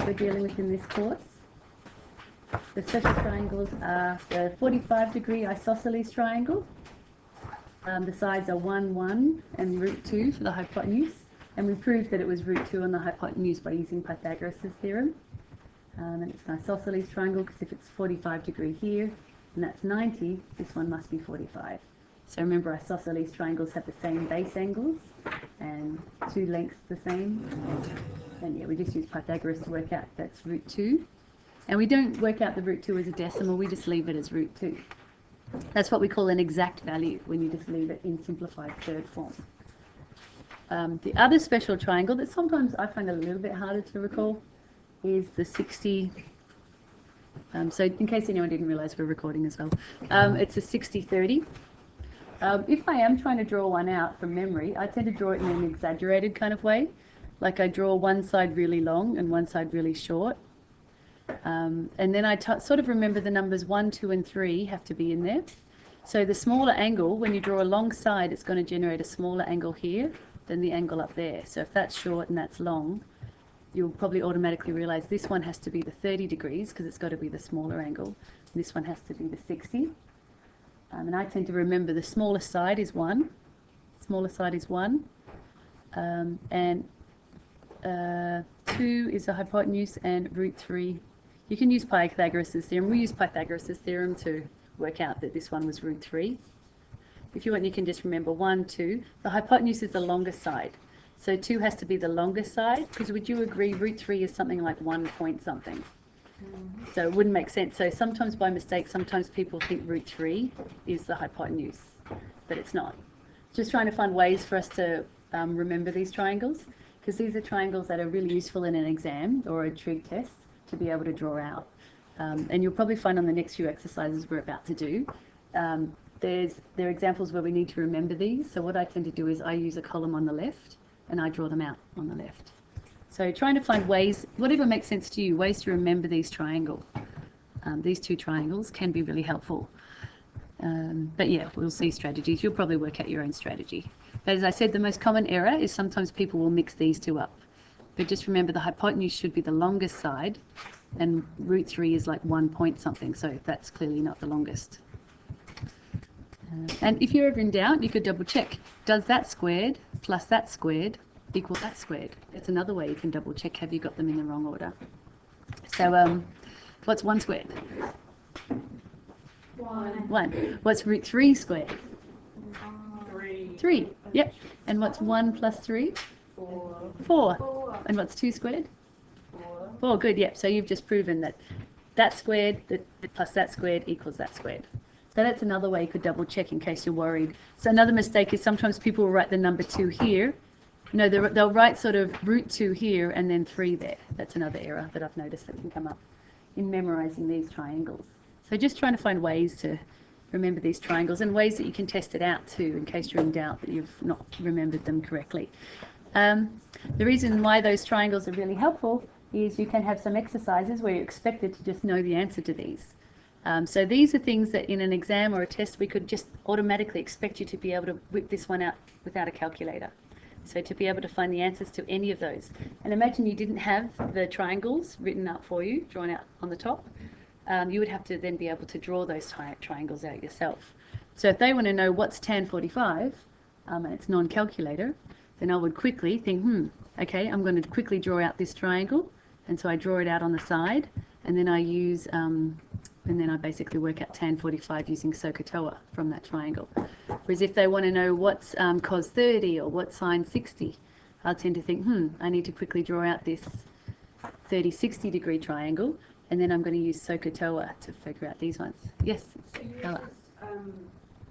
we're dealing with in this course. The special triangles are the 45-degree isosceles triangle. The sides are 1, 1 and root 2 for the hypotenuse. And we proved that it was root 2 on the hypotenuse by using Pythagoras' theorem. And it's an isosceles triangle because if it's 45 degree here and that's 90, this one must be 45. So remember, isosceles triangles have the same base angles and two lengths the same. And yeah, we just use Pythagoras to work out that's root 2. And we don't work out the root 2 as a decimal, we just leave it as root 2. That's what we call an exact value when you just leave it in simplified third form. The other special triangle that sometimes I find a little bit harder to recall is the 60. So in case anyone didn't realize we're recording as well, it's a 60-30. If I am trying to draw one out from memory, I tend to draw it in an exaggerated kind of way. Like I draw one side really long and one side really short. And then I sort of remember the numbers 1, 2 and 3 have to be in there. So the smaller angle, when you draw a long side, it's going to generate a smaller angle here than the angle up there. So if that's short and that's long, you'll probably automatically realize this one has to be the 30 degrees because it's got to be the smaller angle. And this one has to be the 60. And I tend to remember the smaller side is 1. Smaller side is 1. And 2 is the hypotenuse and root 3. You can use Pythagoras' theorem. We use Pythagoras' theorem to work out that this one was root 3. If you want, you can just remember 1, 2. The hypotenuse is the longest side. So 2 has to be the longest side, because would you agree root 3 is something like 1 point something? So it wouldn't make sense. So sometimes by mistake, sometimes people think root 3 is the hypotenuse, but it's not. Just trying to find ways for us to remember these triangles, because these are triangles that are really useful in an exam or a trig test to be able to draw out. And you'll probably find on the next few exercises we're about to do, there are examples where we need to remember these. So what I tend to do is I use a column on the left and I draw them out on the left. So trying to find ways, whatever makes sense to you, ways to remember these triangles. These two triangles can be really helpful. But yeah, we'll see strategies. You'll probably work out your own strategy. But as I said, the most common error is sometimes people will mix these two up. But just remember the hypotenuse should be the longest side and root 3 is like 1 point something. So that's clearly not the longest. And if you're ever in doubt, you could double check. Does that squared plus that squared equal that squared? That's another way you can double check. Have you got them in the wrong order? So what's 1 squared? 1. What's root 3 squared? 3. Yep. And what's 1 plus 3? 4. And what's 2 squared? 4. Good. Yep. So you've just proven that that squared plus that squared equals that squared. So that's another way you could double check in case you're worried. So another mistake is sometimes people will write the number 2 here. No, they'll write sort of root 2 here and then 3 there. That's another error that I've noticed that can come up in memorizing these triangles. So just trying to find ways to remember these triangles and ways that you can test it out too in case you're in doubt that you've not remembered them correctly. The reason why those triangles are really helpful is you can have some exercises where you're expected to just know the answer to these. So these are things that in an exam or a test we could just automatically expect you to be able to whip this one out without a calculator. So to be able to find the answers to any of those. And imagine you didn't have the triangles written out for you, drawn out on the top. You would have to then be able to draw those triangles out yourself. So if they want to know what's tan 45, and it's non-calculator, then I would quickly think, okay, I'm going to quickly draw out this triangle. And so I draw it out on the side, and then I use, and then I basically work out tan 45 using SOHCAHTOA from that triangle. Whereas if they want to know what's cos 30 or what's sine 60, I'll tend to think, I need to quickly draw out this 30-60 degree triangle, and then I'm going to use SOHCAHTOA to figure out these ones. Yes? So you just,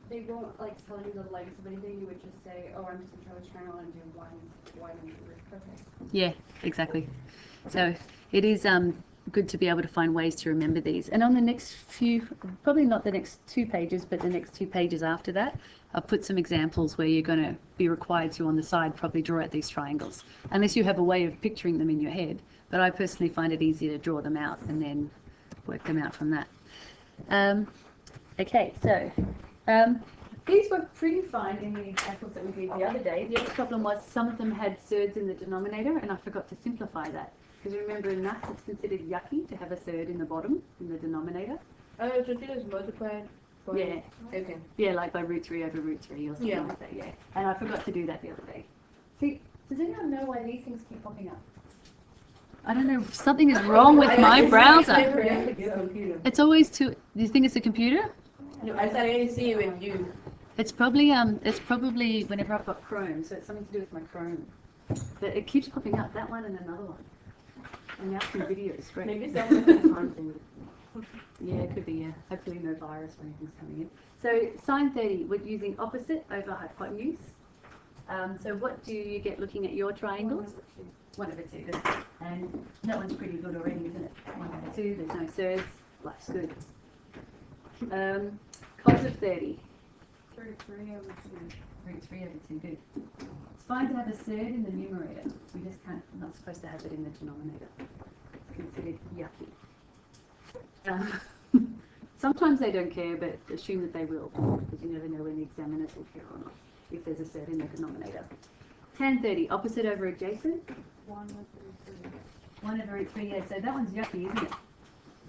they won't like tell you the lengths of anything, you would just say, oh, I'm just going to draw a triangle and do one and okay. Yeah, exactly. So it is good to be able to find ways to remember these. And on the next few, probably not the next 2 pages, but the next 2 pages after that, I'll put some examples where you're going to be required to, on the side, probably draw out these triangles. Unless you have a way of picturing them in your head. But I personally find it easier to draw them out and then work them out from that. Okay, so these were pretty fine in the examples that we did the other day. The other problem was some of them had surds in the denominator, and I forgot to simplify that. Because remember in maths it's considered yucky to have a third in the bottom, in the denominator. Oh, so it is multiplied by... Yeah. Okay. Yeah, like by root 3 over root 3 or something Yeah. like that, yeah. And I forgot to do that the other day. See, does anyone know why these things keep popping up? I don't know, something is wrong with my browser. It's always too, do you think it's a computer? No, I started to see it with you. It's probably whenever I've got Chrome, so it's something to do with my Chrome. But it keeps popping up, that one and another one. And now some videos, great. Maybe someone Yeah, it could be, yeah. Hopefully no virus or anything's coming in. So sine 30, we're using opposite over hypotenuse. So what do you get looking at your triangles? 1 over 2. And that one's pretty good already, isn't it? 1 over 2, there's no thirds. Life's good. Cos of 30. Root 3 over 2. Root 3 over 2, good. It's fine to have a third in the numerator. We just can't, not supposed to have it in the denominator. It's considered yucky. Sometimes they don't care, but assume that they will, because you never know when the examiners will care or not, if there's a third in the denominator. Tan 30, opposite over adjacent. 1 over root 3. 1 over root 3, yeah, so that one's yucky, isn't it?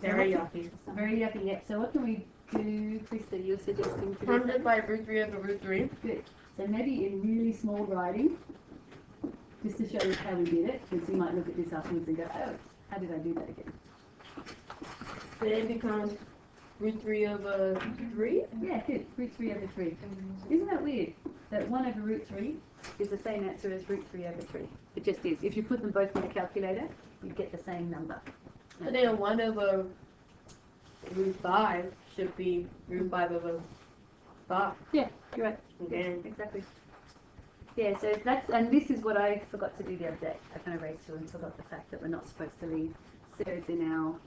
Very yucky. Very yucky, yeah. So what can we do, Krista, you're suggesting to do? 100 by root 3 over root 3. Good. So maybe in really small writing, just to show you how we did it, because you might look at this afterwards and go, oh, how did I do that again? Then it becomes root 3 over 3? Yeah, good. Root 3 over 3. Isn't that weird? That 1 over root 3 is the same answer as root 3 over 3. It just is. If you put them both in a calculator, you get the same number. So then 1 over root 5 should be root 5 over 5. Yeah, you're right. Okay. Exactly. Yeah, so that's, and this is what I forgot to do the other day. I kind of raced through and forgot the fact that we're not supposed to leave thirds in our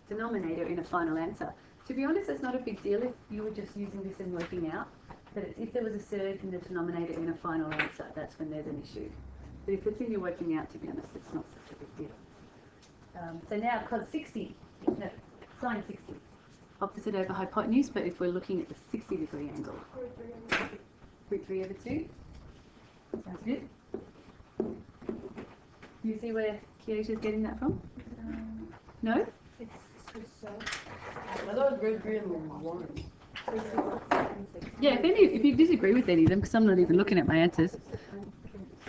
denominator in a final answer. To be honest, it's not a big deal if you were just using this and working out, but if there was a third in the denominator in a final answer, that's when there's an issue. But if it's in your working out, to be honest, it's not such a big deal. So now, cos 60, no, sine 60, opposite over hypotenuse, but if we're looking at the 60-degree angle. Root 3 over 2. Sounds good. Do you see where Kiyota's getting that from? No? It's so. I thought it was root 3 over 1. Yeah, if you disagree with any of them, because I'm not even looking at my answers,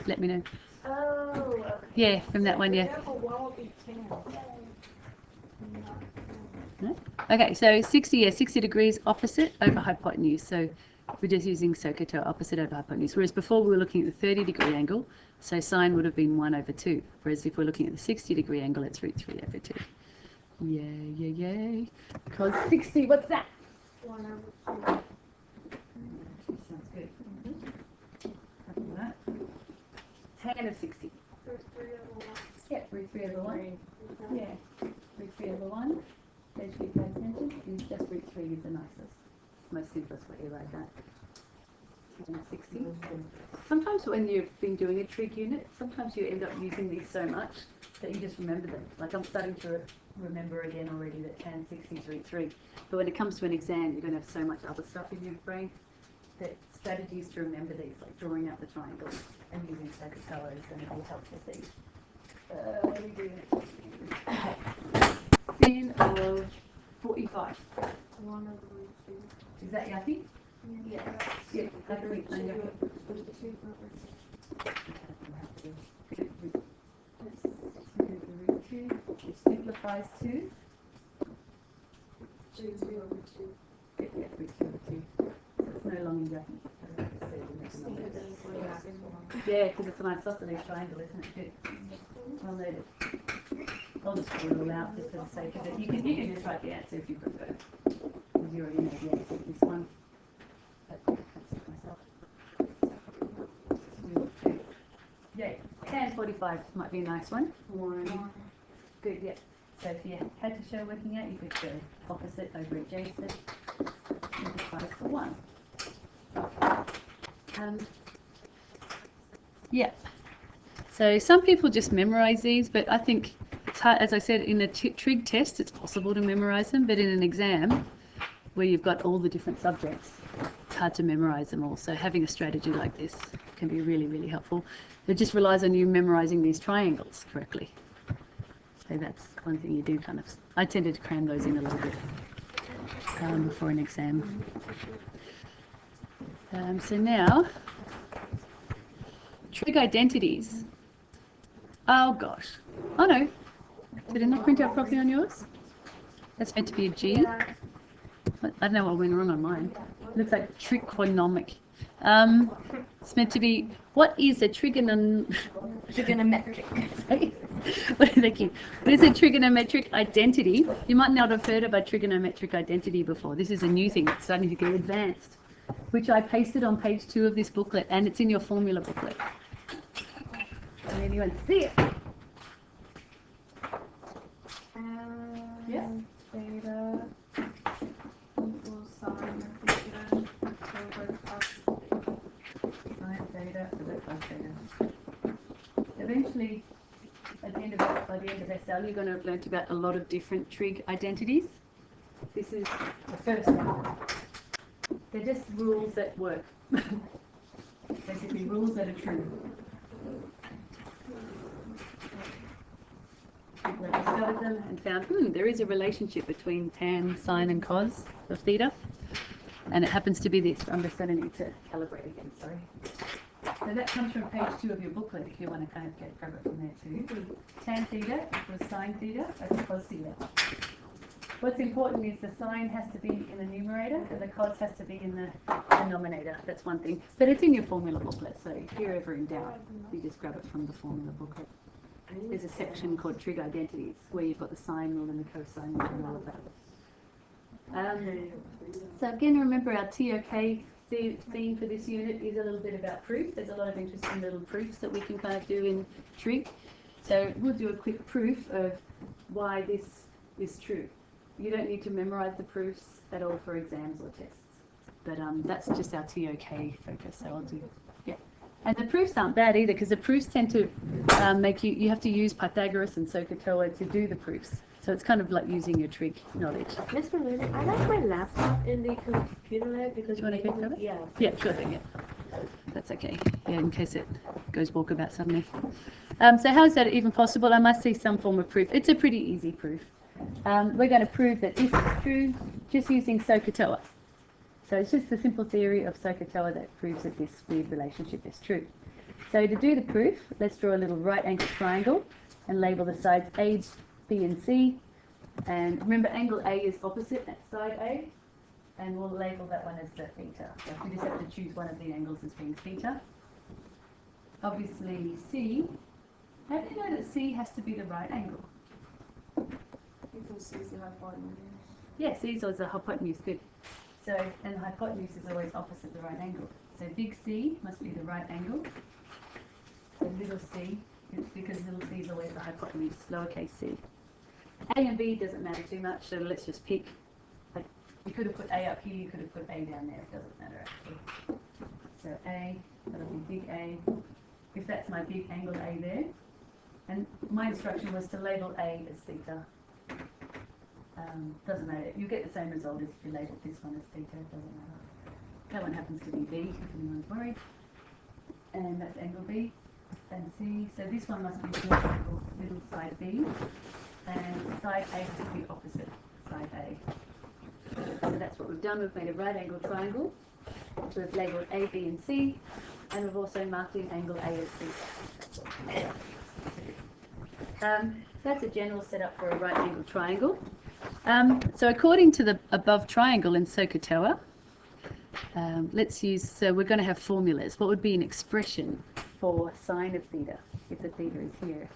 let me know. Oh, okay. Yeah, from that one, yeah. No? Okay, so 60, yeah, 60 degrees opposite over hypotenuse. So we're just using SOHCAHTOA, opposite over hypotenuse. Whereas before we were looking at the 30-degree angle, so sine would have been 1 over 2. Whereas if we're looking at the 60-degree angle, it's root 3 over 2. Yay, yay, yay. Cos 60, what's that? 1 over 2. Sounds good. Copy that. Tan of 60. Root 3 over 1. Yeah, root 3 over 1. Yeah, root 3 over 1. Don't you pay attention? Is just root 3 is the nicest, most simplest way to write that. Tan 60. Sometimes when you've been doing a trig unit, sometimes you end up using these so much that you just remember them. Like I'm starting to remember again already that tan 60 is root 3. But when it comes to an exam, you're going to have so much other stuff in your brain that strategies to remember these, like drawing out the triangles and using SOHCAHTOA is going to be helpful for you. What are we doing? Sin of 45. 1 over root 2. Is that yucky? Yeah. Yeah, that's root 2. Root 2 Root 2. It simplifies to? 2 over 2. Yeah, root 2 over 2. So it's no longer yucky. Yeah, because it's an isosceles triangle, isn't it? Good. Well noted. I'll just pull it all out just for the sake of it. You can just write the answer if you prefer. Because you already know the answer to this one. But I can't see myself. Yeah, tan 45 might be a nice one. 1. Good, yeah. So if you had to show working out, you could go opposite over adjacent. Simplify for 1. Yeah. So some people just memorize these, but I think, it's hard, as I said, in a trig test, it's possible to memorize them, but in an exam, where you've got all the different subjects, it's hard to memorize them all. So having a strategy like this can be really, really helpful. It just relies on you memorizing these triangles correctly. So that's one thing you do kind of. I tended to cram those in a little bit before an exam. So now, trig identities. Oh gosh. Oh no. Did it not print out properly on yours? That's meant to be a G. I don't know what went wrong on mine. It looks like trigonometric. It's meant to be. What is a Trigonometric. Thank you. What is a trigonometric identity? You might not have heard of a trigonometric identity before. This is a new thing. It's starting to get advanced, which I pasted on page 2 of this booklet, and it's in your formula booklet. Can anyone see it? Yeah. Theta equals sine of theta over cos Sine theta over cos theta. Eventually, by the end of SL, you're going to have learnt about a lot of different trig identities. This is the first one. They're just rules that work. Basically, rules that are true. People have discovered them and found, there is a relationship between tan, sine, and cos of theta. And it happens to be this. I'm just going to need to calibrate again, sorry. So that comes from page 2 of your booklet if you want to kind of grab it from there too. Tan theta equals sine theta over cos theta. What's important is the sine has to be in the numerator and the cos has to be in the denominator. That's one thing. But it's in your formula booklet, so if you're ever in doubt, you just grab it from the formula booklet. There's a section called Trig Identities where you've got the sine rule and the cosine rule and all of that. So again, remember our TOK theme for this unit is a little bit about proof. There's a lot of interesting little proofs that we can kind of do in trig. So we'll do a quick proof of why this is true. You don't need to memorize the proofs at all for exams or tests. But that's just our TOK focus, so I'll do, yeah. And the proofs aren't bad either, because the proofs tend to make you have to use Pythagoras and SOHCAHTOA to do the proofs. So it's kind of like using your trig knowledge. Mr. Luna, I left my laptop in the computer lab because Do you want to pick it? yeah. Yeah, sure thing, yeah. That's okay. Yeah, in case it goes walkabout suddenly. So how is that even possible? I must see some form of proof. It's a pretty easy proof. We're going to prove that this is true just using SOHCAHTOA. So it's just the simple theory of SOHCAHTOA that proves that this weird relationship is true. So to do the proof, let's draw a little right-angled triangle and label the sides A, B and C. And remember, angle A is opposite at side A, and we'll label that one as the theta. So we just have to choose one of the angles as being theta. Obviously C, how do you know that C has to be the right angle? Because C is the hypotenuse. Yeah, C is always the hypotenuse, good. So, and the hypotenuse is always opposite the right angle. So big C must be the right angle. So little c, because little c is always the hypotenuse, lowercase c. A and B doesn't matter too much, so let's just pick. Like, you could have put A up here, you could have put A down there, it doesn't matter actually. So A, that'll be big A. If that's my big angle A there, and my instruction was to label A as theta. Doesn't matter, you get the same result as if you label this one as theta, it doesn't matter. That one happens to be B, if anyone's worried. And that's angle B and C. So this one must be middle side B, and side A has to be opposite side A. So that's what we've done. We've made a right angle triangle. We've labelled A, B and C, and we've also marked in angle A as theta. That's a general setup for a right angle triangle. So according to the above triangle in SOHCAHTOA, let's use, so we're going to have formulas. What would be an expression for sine of theta, if the theta is here?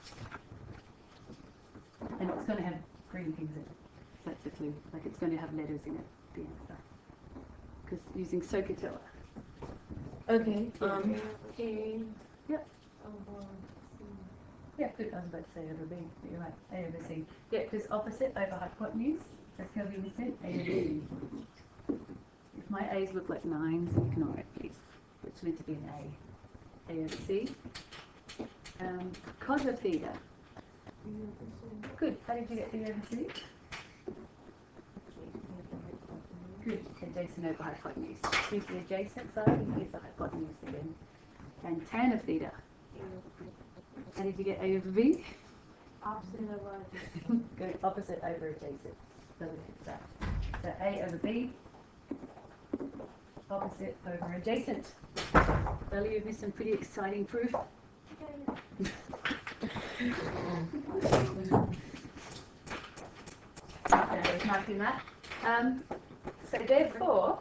And it's going to have green things in it. That's the clue. Like it's going to have letters in it, the answer. Because using SOHCAHTOA. Okay. A. Yep. Over C. Yeah, good. I was about to say over B, but you're right. A over C. Yeah, because opposite over hypotenuse, that's how we said A over C. If my A's look like 9s, ignore it, please. It's meant to be an A. A over C. Cos of theta. Good. How did you get B over C? Good. Adjacent over hypotenuse. Here's the adjacent side, and here's the hypotenuse again. And tan of theta. How did you get A over B? Opposite of what? Good, opposite over adjacent. So look at that. So A over B, opposite over adjacent. Well, you've missed some pretty exciting proof. Okay, marking that. So therefore,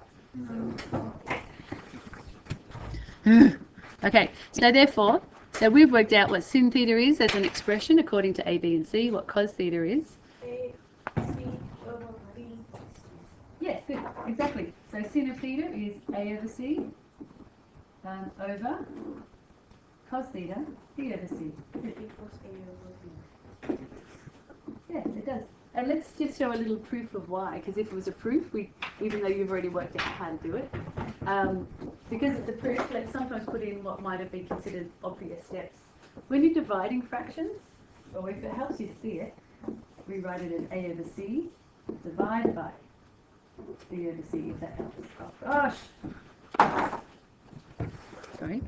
okay, so therefore, so we've worked out what sin theta is as an expression according to A, B, and C, what cos theta is. A, C, over B. Yes, good, exactly. So sin of theta is A over C over cos theta, B over C. It equals A over B. Yes, it does. And let's just show a little proof of why, because if it was a proof, even though you've already worked out how to do it, because it's a proof, let's sometimes put in what might have been considered obvious steps. When you're dividing fractions, or if it helps you see it, we write it as A over C divided by B over C, if that helps. Oh, gosh! Sorry.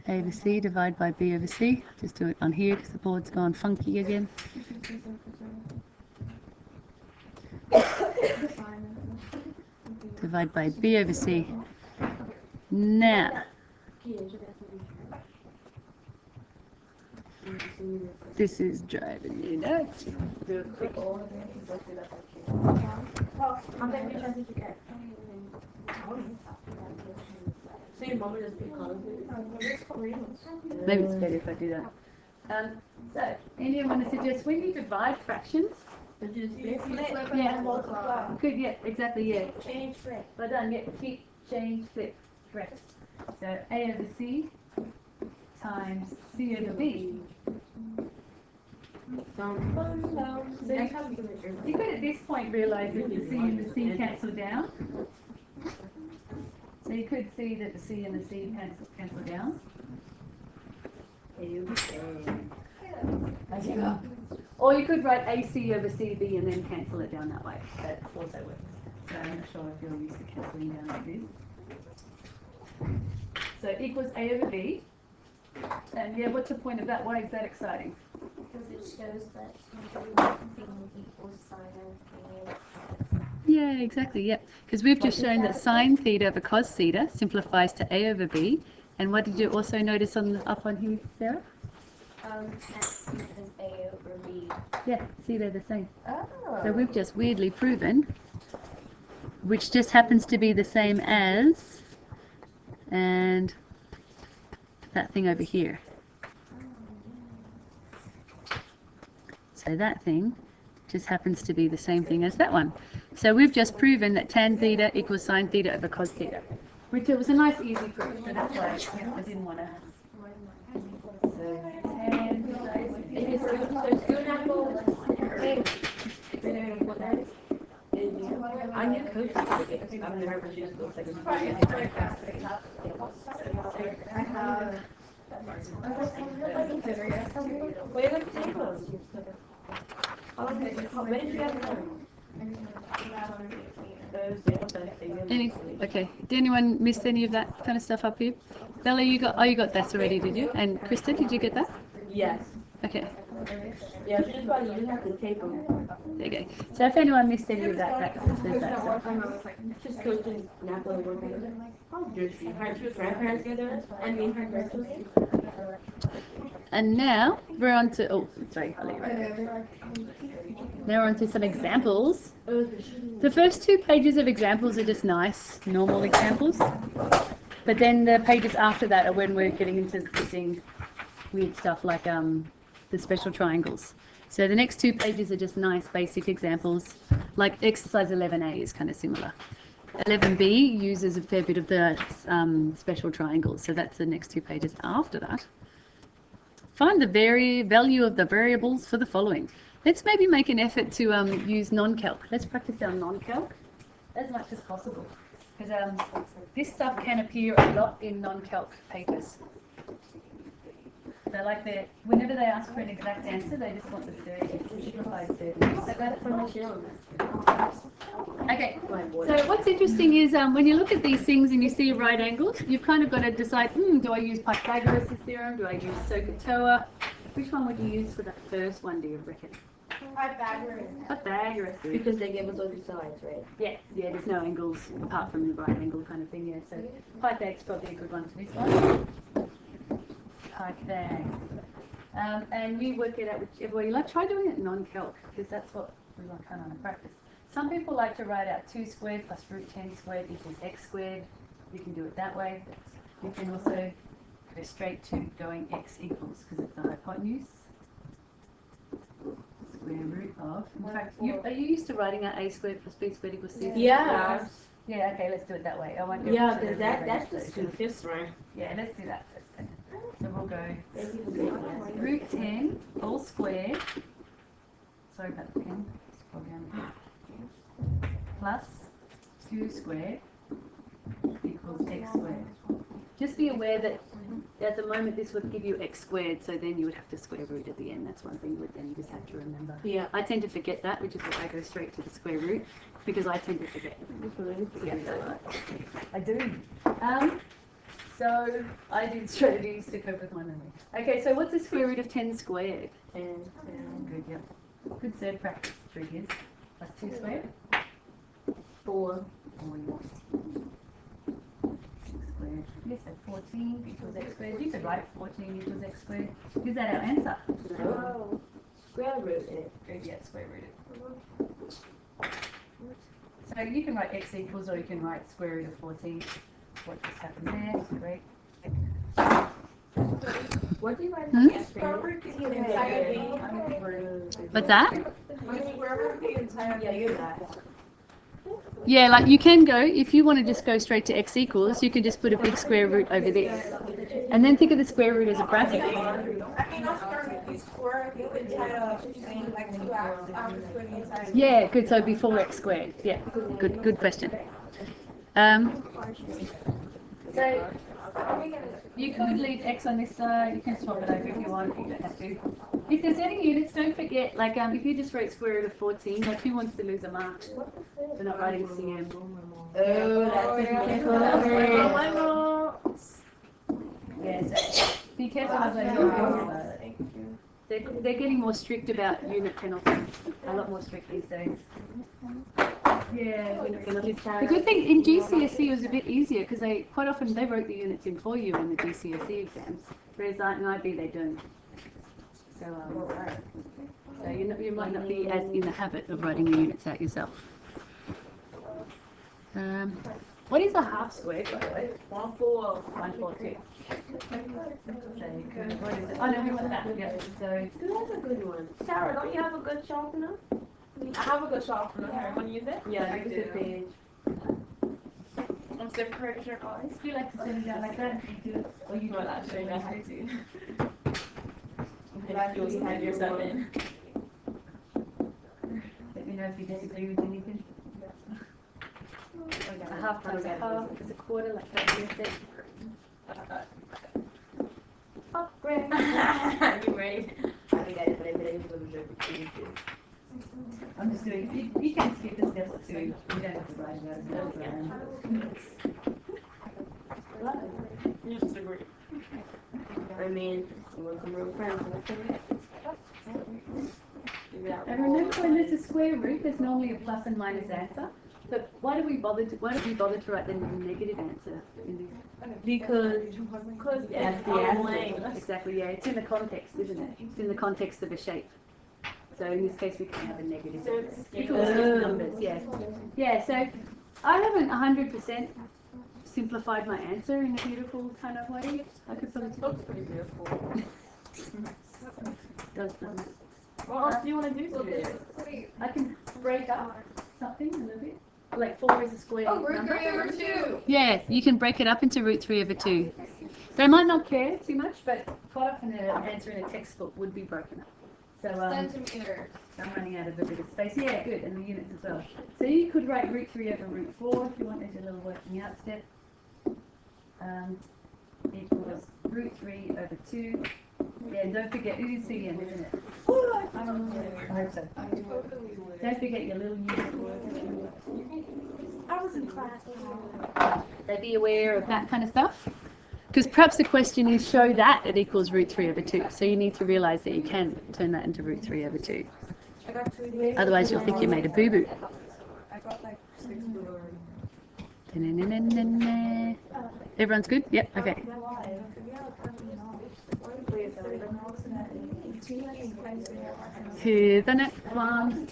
A over C divided by B over C. Just do it on here because the board's gone funky again. Divide by B over C. Now, this is driving me nuts. Do a quick. Maybe it's better if I do that. So, anyone want to suggest when you divide fractions? Yeah. Good, yeah, exactly, yeah. Change flip. Well done, yeah, keep, change, flip, correct. So A over C times C over B. You could at this point realise that the C and the C cancel down. So you could see that the C and the C cancel down. As you go. Or you could write AC over CB and then cancel it down that way. That also works. So I'm not sure if you're used to cancelling down like this. So equals A over B. And yeah, what's the point of that? Why is that exciting? Because it shows that something equals sine of A. Yeah, exactly, yeah. Because we've just shown that sine theta over cos theta simplifies to A over B. And what did you also notice up on here, Sarah? X equals A over B. Yeah, see, they're the same. Oh. So we've just weirdly proven, which just happens to be the same as, and that thing over here. So that thing just happens to be the same thing as that one. So we've just proven that tan theta equals sine theta over cos theta, which it was a nice easy proof, so that's why I didn't want to. So tan I need coach. I've never produced those things. Where are the tables? When did you have them? Okay. Did anyone miss any of that kind of stuff up here? Bella, you got that already, did you? And Krista, did you get that? Yes. Okay. Yeah, just about you didn't have to take them. There you go. So if anyone missed any of that there's that stuff. Just coaching Napoli working. Her two grandparents together, and me and her grandparents. And now we're on to sorry, Holly, right. Now we're on to some examples. The first 2 pages of examples are just nice, normal examples. But then the pages after that are when we're getting into seeing weird stuff like the special triangles. So the next 2 pages are just nice basic examples, like exercise 11A is kind of similar. 11B uses a fair bit of the special triangles, so that's the next 2 pages after that. Find the value of the variables for the following. Let's maybe make an effort to use non-calc. Let's practice our non-calc as much as possible, because this stuff can appear a lot in non-calc papers. So like whenever they ask for an exact answer, they just want the 30, simplified 30. I got it from Michelle. Okay, so what's interesting is when you look at these things and you see right angles, you've kind of got to decide, do I use Pythagoras Theorem? Do I use SOHCAHTOA? Which one would you use for that first one, do you reckon? Pythagoras. Because they gave us all the sides, right? Yeah, there's no angles apart from the right angle kind of thing, yeah. So Pythagoras is probably a good one for this one. Pythagoras. And you work it out whichever way you like. Try doing it non-calc, because that's what we want kind of to practice. Some people like to write out 2 squared plus root 10 squared equals x squared. You can do it that way. You can also go straight to going x equals, because it's the hypotenuse. Square root of. In fact, are you used to writing out a squared plus b squared equals c? Yeah. Yeah, okay, let's do it that way. I won't go Yeah, through because the that's range, the so- fifth one. Yeah, let's do that first then. So we'll go root 10 all squared. Sorry about the pen. Scroll down a bit. Plus 2 squared equals x squared. Just be aware that at the moment this would give you x squared, so then you would have to square root at the end. That's one thing then you just have to remember. Yeah. I tend to forget that, which is why I go straight to the square root, because I tend to forget. I do. So I did strategies to cope with my memory. Okay, so what's the square root of 10 squared? 10. Good, yep. Good third practice trick is plus 2 squared. 4. 4, yeah. 6 squared. Yes, so 14 equals x squared. You could write 14 equals x squared. Is that our answer? No. Square root it. Good, yeah, square root it. So you can write x equals, or you can write square root of 14. What just happened there? Great. What do you write? Hmm? Square root the entire thing. What's that? Square root the entire thing. Yeah, you're that. Yeah, like you can go, if you want to just go straight to x equals, you can just put a big square root over there. And then think of the square root as a bracket. Yeah, good, so it'd be 4x squared. Yeah, good question. So you could leave x on this side, you can swap it over if you want, you don't have to. If there's any units, don't forget, like if you just wrote square root of 14, like who wants to lose a mark for not writing CM? Yeah, so be careful of those units. They're getting more strict about unit penalties, a lot more strict these days. Yeah, the good thing in GCSE was a bit easier because quite often they wrote the units in for you in the GCSE exams, whereas in IB they don't. So, so you might not be as in the habit of writing the units out yourself. What is a half square, by the way? 142. So you could, what is it? Oh no, we want that. Yeah. So That's a good one. Sarah, don't you have a good sharpener? I have a good sharpener here. Want to use it? Yeah, I use do. the page. What's the correct your eyes? do you like to set it down like that? You do it, or you do Well, it actually, I have to. Glad you had yourself in. Let me know if you disagree with anything. A half times a half is a quarter, like that. Oh, great. You ready? I think I did, but I did it with the I'm just doing. You can skip the steps too. You don't have to write about it. You disagree. I mean, you want some real friends, And remember, when there's a square root, there's normally a plus and minus answer. So why do we bother to write the negative answer in this? Because That's the answer. Exactly, yeah. It's in the context, isn't it? It's in the context of a shape. So in this case, we can have a negative answer. Because it's numbers, yeah. Yeah, so I haven't 100% simplified my answer in a beautiful kind of way. I could probably Looks pretty beautiful. does. What else do you want to do today? I can break up something a little bit. Like 4 is a square number. 2. Yeah, you can break it up into root 3 over 2. They might not care too much, but quite often an answer in a textbook would be broken up. So Centimeters. I'm running out of a bit of space. Yeah, good, and the units as well. So you could write root 3 over root 4 if you want. There's a little working out step. Equals root 3 over 2. Yeah, and don't forget, it is CM, isn't it? I hope so. Don't forget your little unit. I was in class. So be aware of that kind of stuff. Because perhaps the question is show that it equals root 3 over 2. So you need to realise that you can turn that into root 3 over 2. I got 2. Otherwise you'll think you made a boo-boo. I got like 6 blue already. Everyone's good? Yep, okay. To the next one.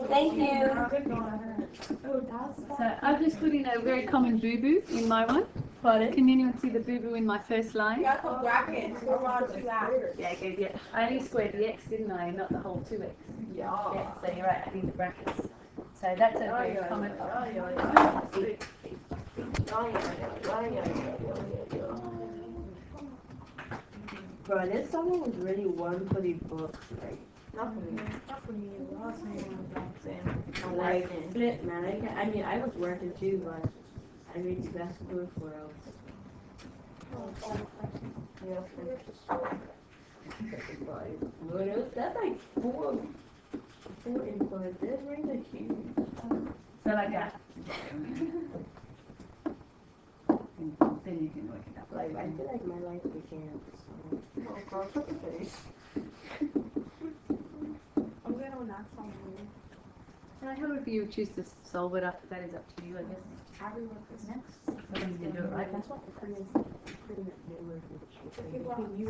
Thank you. So I've just put in a very common boo-boo in my one. Pardon? Can anyone see the boo-boo in my first line? Yeah, good, yeah. I only squared the x, didn't I? Not the whole 2x. Yeah. Yeah, so you're right, I need the brackets. So that's a very common. Bro, this summer was really one for the books, like, not for me. Like, split, man. I mean, I was working too, but I made the best of both worlds. That's like four inputs. This rings are huge. So like that. Then you can work it out. Like, I feel like my life became so. Oh, God, look at this. I'm going on that song. However you choose to solve it after that is up to you, I guess. Everyone is next. So you can do it right. That's what the Koreans pretty much do with it. Well, You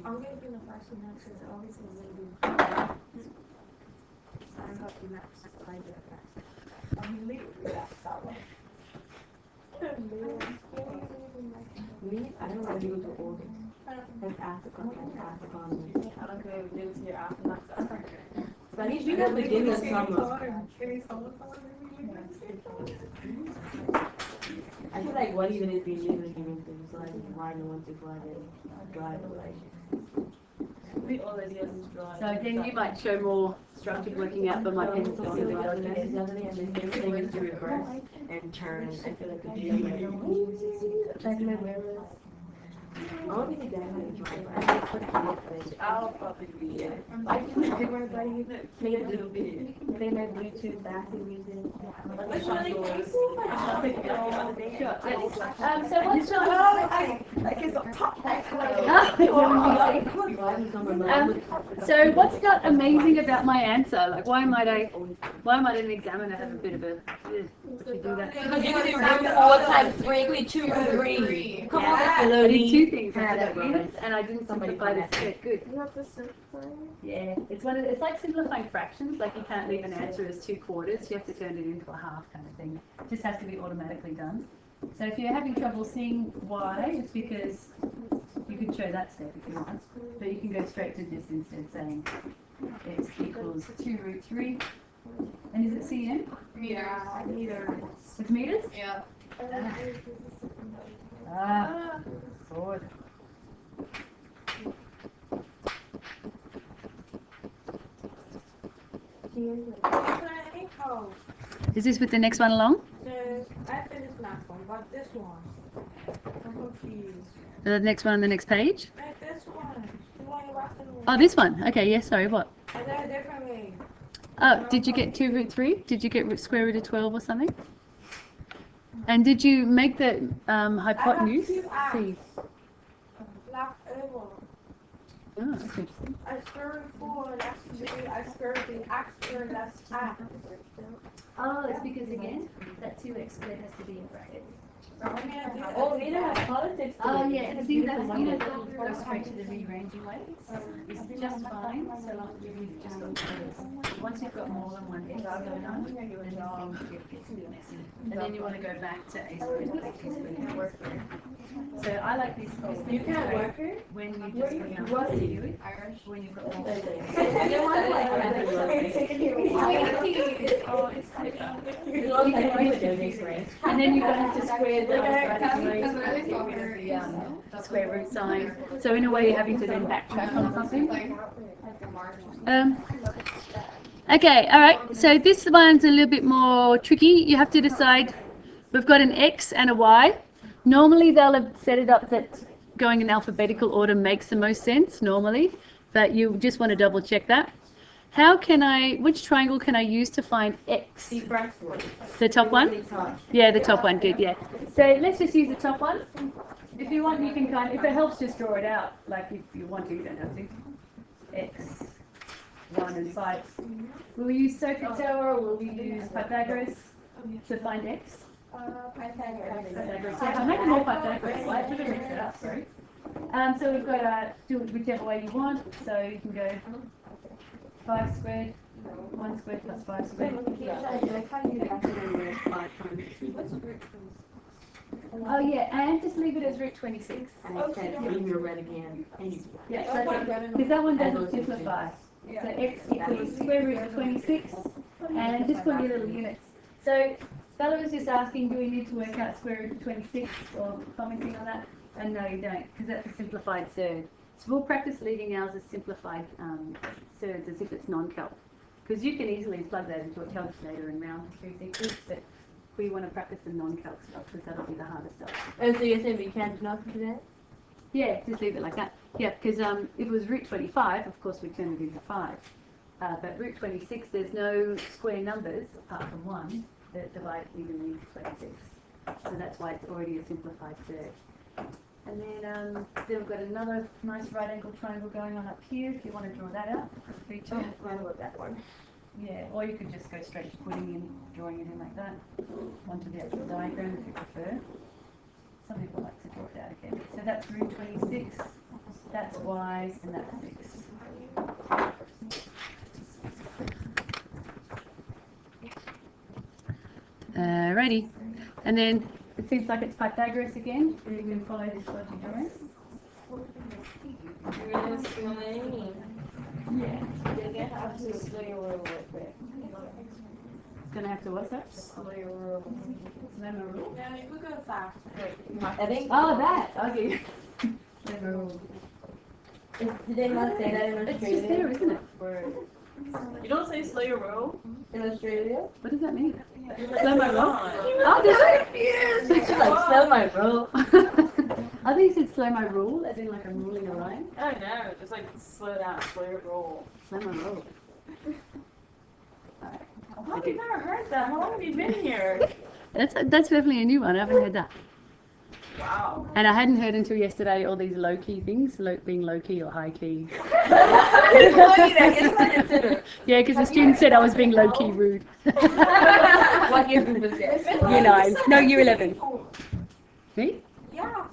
I'm going to do the first one next because obviously I'm going to do. I got the next. I did it next. I'm literally that one. Me, I don't want to do it to organs. Like African. I don't care if it's here after that. Spanish, you got beginning of summer. I feel like what even is being used again things like why no one to go ahead and drive a license. All it is drawing. So then you might show more structured working out, but my pencil So really the does next it. other thing, and then everything is to reverse and turn. I feel like it's like I don't think that I'll probably be it. I can make everybody play a little bit. Play my Bluetooth backing music. So what's your so what's not amazing about my answer? Like why might an examiner have a bit of a would you do that? Because you do 4 times 3 equals 2 root 3. Come on, I did 2 things. I did units and I didn't simplify the set. Good. Yeah, it's like simplifying fractions. Like you can't leave an answer as 2/4. You have to turn it into a half kind of thing. It just has to be automatically done. So if you're having trouble seeing why, it's because you could show that step if you want, but you can go straight to this instead, saying x equals 2 root 3. And is it cm? Meters. It's meters? Yeah. Good. Is this with the next one along? I finished last one, but this one. I'm confused. The next one on the next page? Like this one. The one you left in the Oh, this one. Okay, yes, sorry, what? I did it differently. Oh, did you get 2 root 3? Did you get square root of 12 or something? And did you make the hypotenuse? See. Left over. Oh, that's interesting. I squared 4, that's 3. I squared the x squared, that's x. Oh, it's because again, that 2x squared has to be in brackets. Oh, we don't have politics today. Oh yeah, and see that's go straight to the rearranging way. It's just fine so long as you've just got numbers. Once you've got more than one x going on, then things gets a bit messy. And then you want to go back to a squared plus b squared. So I like these. You can't work her? When you just What do are you? it, Irish, when you've got more. And then you're going to square the square root sign. So in a way, you're having to then backtrack on something. Okay, all right. So this one's a little bit more tricky. You have to decide. We've got an x and a y. Normally, they'll have set it up that going in alphabetical order makes the most sense normally, but you just want to double check that. How can I, which triangle can I use to find x? The first one. The top one? Really top. Yeah, the top one, good, yeah. So let's just use the top one. If you want, you can kind of, if it helps, just draw it out. Like if you want to, you don't have to. X, 1 and 5. Will we use circuit tower or will we use Pythagoras to find x? Pythagoras. Yeah, I'm making more Pythagoras. Why did I mix it up? Sorry. So we've got to do it whichever way you want. So you can go 5 squared, 1 squared plus 5 squared. Oh yeah, and just leave it as root 26. And I said, leave your red again. Yeah, because that one doesn't simplify. So x equals square root of 26, and just put your little units. So Bella was just asking, do we need to work out square root of 26 or commenting on that? And no, you don't, because that's a simplified third. So we'll practice leaving ours as simplified thirds as if it's non-calc. Because you can easily plug that into a calculator and round to 3 secrets, but we want to practice the non-calc stuff because that'll be the hardest stuff. Oh, so you're saying we can't do nothing to that? Yeah, just leave it like that. Yeah, because if it was root 25, of course we'd turn it into 5. But root 26, there's no square numbers apart from 1 that divide evenly into 26. So that's why it's already a simplified third. And then we've got another nice right angle triangle going on up here if you want to draw that out. Right about that one. Yeah, or you could just go straight to drawing it in like that onto the actual diagram if you prefer. Some people like to draw it out again. So that's root 26, that's y, and that's 6. Alrighty. And then it seems like it's Pythagoras again. You can follow this dodgy drawing. Yeah. It's going to have to what's that? Slammer rule. Yeah, you could go fast. I think. Oh, that. Okay. Slammer rule. Did they not say that in Australia? It's just there, isn't it? You don't say Slayer Row? In Australia? What does that mean? Slammer rule? Oh, does it? She's like, smell my roll. I think it said slow my rule, as in like I'm ruling a line. I don't know, just like slow down, Slayer Roll. Slammer rule. Alright. Oh, I've never heard that. How long have you been here? That's definitely a new one. I haven't heard that. Wow. And I hadn't heard until yesterday all these low-key things, being low-key or high-key. Yeah, because the student said I was being low-key rude. What year group is this? Year 9. No, year 11. Me? Yeah.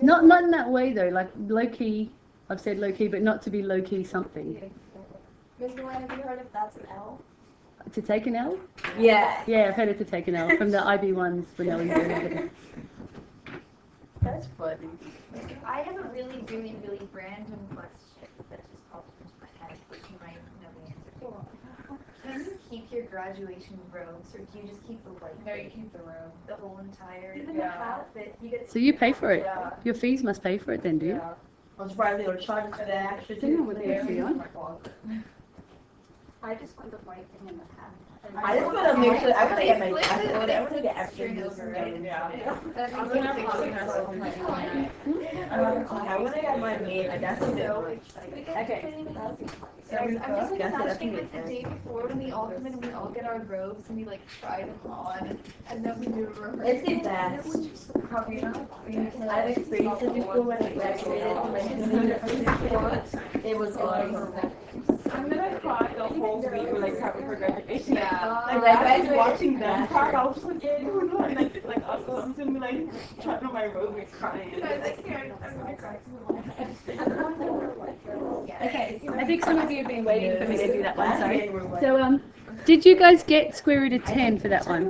Not in that way though. Like low-key, I've said low-key, but not to be low-key something. Ms. Luann, have you heard if that's an L? To take an L? Yeah. Yeah, I've heard it to take an L from the IB1s when I was doing it. That's funny. I have a really random question that just popped into my head, which you might know the answer to. Can you keep your graduation robes, or do you just keep the white? No, you keep the row. The whole entire Even the hat? outfit? You get So you pay for it. Yeah. Your fees must pay for it then, do you? Yeah. I'm surprised they were charging for that extra. Didn't know what they actually on. I just want the white thing in the hat. I just want to make sure. I want to get my passport. I want to get extra news. Yeah. I'm gonna have I want to get my maid. That's a bit much. Okay. I'm just like That's imagining it, like the day before when we all come in and we all get our robes and we like try them on and then we do a rehearsal. It's the best. Probably not. I've experienced it before when I graduated. It was awesome. I'm gonna cry the whole week when I prep for graduation. Yeah. Like, I was watching them cry. I was just like, yeah, no, no. And like us, I'm gonna be like, trying on my robe and crying. I'm gonna cry. Okay, I think some of you have been waiting for me to do that one, sorry. So, did you guys get square root of 10 for that one?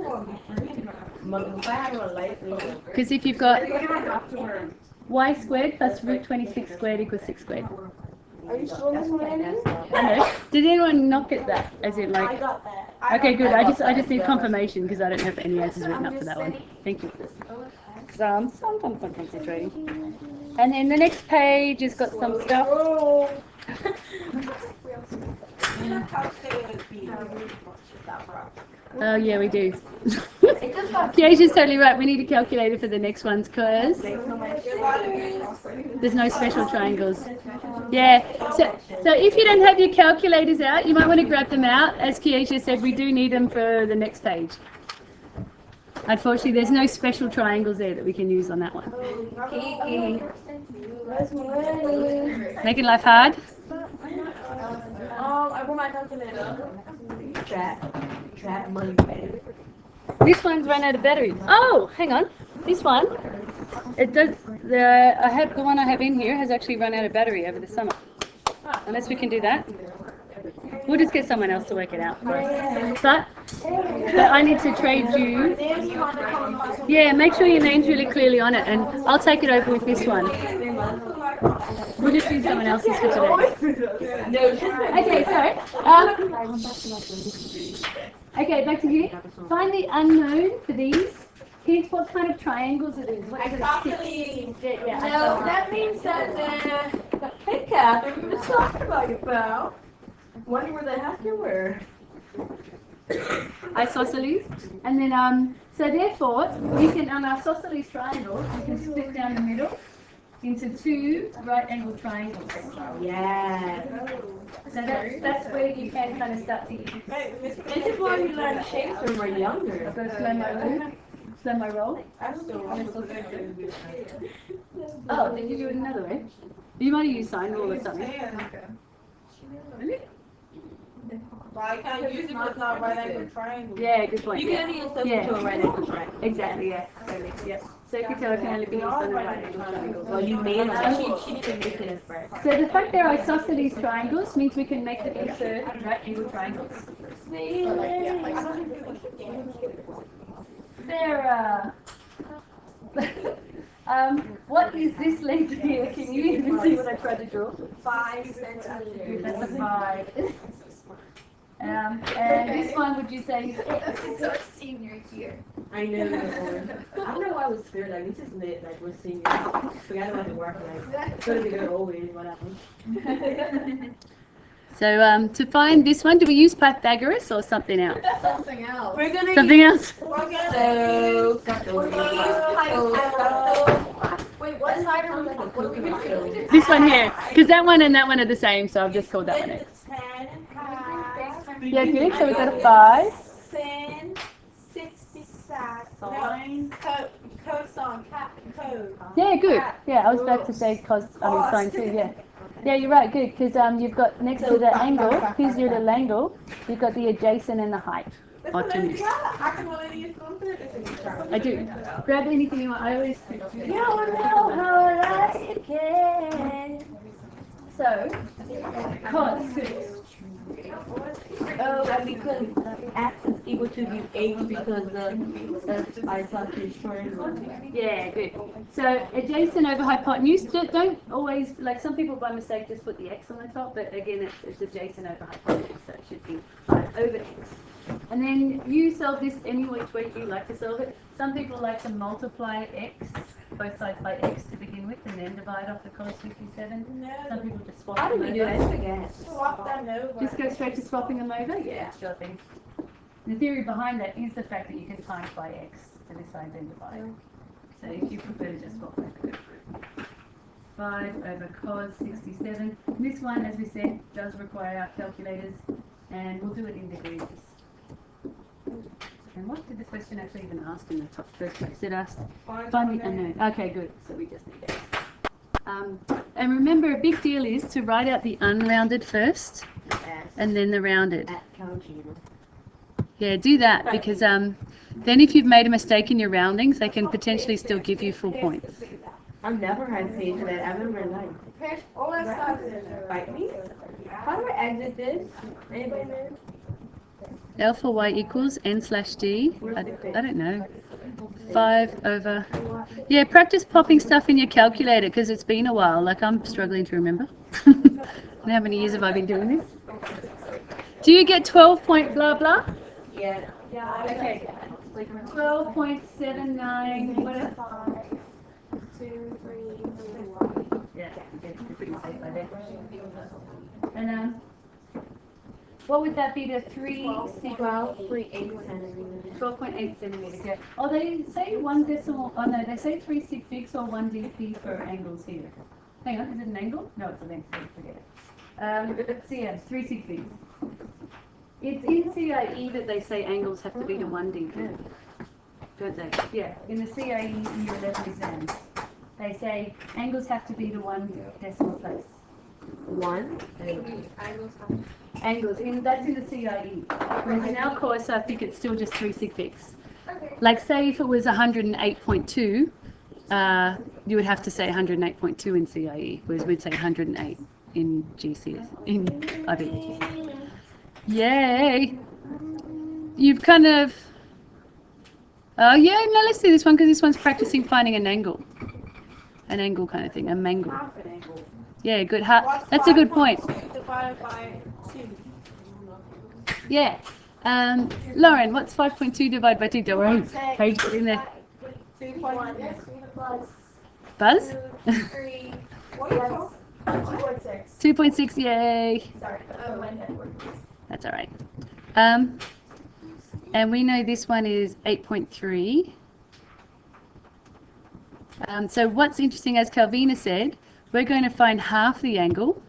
Because if you've got y squared plus root 26 squared equals 6 squared. Are you sure that's what I mean? I know. Did anyone not get that? As in like... got that. Okay, good. I just need confirmation because I don't have any answers written up for that one. Thank you. So I'm concentrating. And then the next page has got some stuff. Oh yeah, we do. It just got Kiesha's totally right. We need a calculator for the next ones because there's no special triangles. Yeah. So if you don't have your calculators out, you might want to grab them out. As Kiesha said, we do need them for the next page. Unfortunately, there's no special triangles there that we can use on that one. Making life hard? I brought my calculator. Trap money. This one's run out of batteries. Oh, hang on. This one, it does. The one I have in here has actually run out of battery over the summer. Unless we can do that, we'll just get someone else to work it out. But I need to trade you. Yeah, make sure your name's really clearly on it, and I'll take it over with this one. We'll just use someone else's for today. Okay, so okay, back to here. Find the unknown for these. Here's what kind of triangles it is. What is it? No, that means that hey Catherine, we were talking about you, pal. Wonder where the heck you were. Isosceles, and then so therefore you can on our isosceles triangle you can split down the middle into two right-angled triangles. Yeah. So that's where you can kind of start to use. This is why we learn shapes when we're younger. So slow my roll. Oh, did you do it another way? You might have used sine rule or something. Really? Well, I can't use it because it's not right angle triangle. Yeah, good point. You can only use those to a right angle triangle. Exactly, yeah. Totally. Yeah. Circular can only be used on a right angle triangle. Well, you made it. She didn't make it as first. So the fact they're isosceles triangles means we can make them into right angle triangles. They're what is this length here? Can you even see what I tried to draw? 5 centimeters. That's a 5. And this one, would you say is X? It's our senior year. I know. I don't know why I was scared. Like, this is lit. Like, we're seniors. Forgot about the work. Like, it's gonna be good always. Whatever. So to find this one, do we use Pythagoras or something else? Something else. We're gonna Something else? Wait, what side are we on? What are we doing? This one here, because that one and that one are the same, so I've just called that one X. Yeah, good. So we've got a 5. Sin 66. Cosine. Code. Yeah, good. Yeah, I was about to say sine too. Yeah. Yeah, you're right. Good, because you've got next to the angle. Here's your little angle. You've got the adjacent and the height. Hypotenuse. I do. Grab anything you want. I always. You don't know how I like it. So, cos. Oh, and because x is equal to the h because the isosceles triangle. Yeah, good. So adjacent over hypotenuse. Don't always, like some people by mistake just put the x on the top, but again it's adjacent over hypotenuse, so it should be 5 over x. And then you solve this any which way you like to solve it. Some people like to multiply x, both sides by x to begin with, and then divide off the cos 57. Some people just swap How them do we do over. that again? Swap them over. Just go straight to swapping them over? Yeah, sure thing. The theory behind that is the fact that you can times by x to this side then divide. So if you prefer to just swap that, go for it. 5 over cos 67. This one, as we said, does require our calculators, and we'll do it in degrees. And what did the question actually even ask in the top first place? It asked, find the unknown. Okay, good. So we just need x. And remember, a big deal is to write out the unrounded first, and then the rounded. Yeah, do that, because then if you've made a mistake in your roundings, they can potentially still give you full points. I've never had to pay for that. I've never life. Bite me? How do I exit this? Anybody know? Alpha y equals n/d. I don't know. 5 over. Yeah, practice popping stuff in your calculator because it's been a while. Like I'm struggling to remember. How many years have I been doing this? Do you get 12 point blah blah? Yeah. Okay. 12.79. What is 2, 3, 4. Yeah, you're pretty safe by there. And What would that be to 3 sig? 12.8 centimeters. 12.8 centimeters, yeah. Oh, they say 1 decimal, oh no, they say 3 sig figs or 1 dp for angles here. Hang on, is it an angle? No, it's a length, so forget it. So yeah, 3 sig figs. It's in CIE that they say angles have to be to 1 dp. Don't they? Yeah, in the CIE year 11 exams. They say angles have to be to 1 decimal place. 1. Angles, that's in the CIE. Whereas in our course, I think it's still just 3 sig figs. Okay. Like say if it was 108.2, you would have to say 108.2 in CIE, whereas we'd say 108 in GCS, in IB. Yay! You've kind of... Oh yeah, no, let's do this one because this one's practicing finding an angle. An angle kind of thing, a mangle. Half an angle. Yeah, good. That's a good point. Divided by 2. Yeah. Lauren, what's 5.2 divided by 2? Don't worry. Page it in there. 2.1. Buzz? 3. What are you talking? 2.6. 2.6, yay. Sorry, my network. That's all right. And we know this one is 8.3. So what's interesting, as Calvina said, we're going to find half the angle,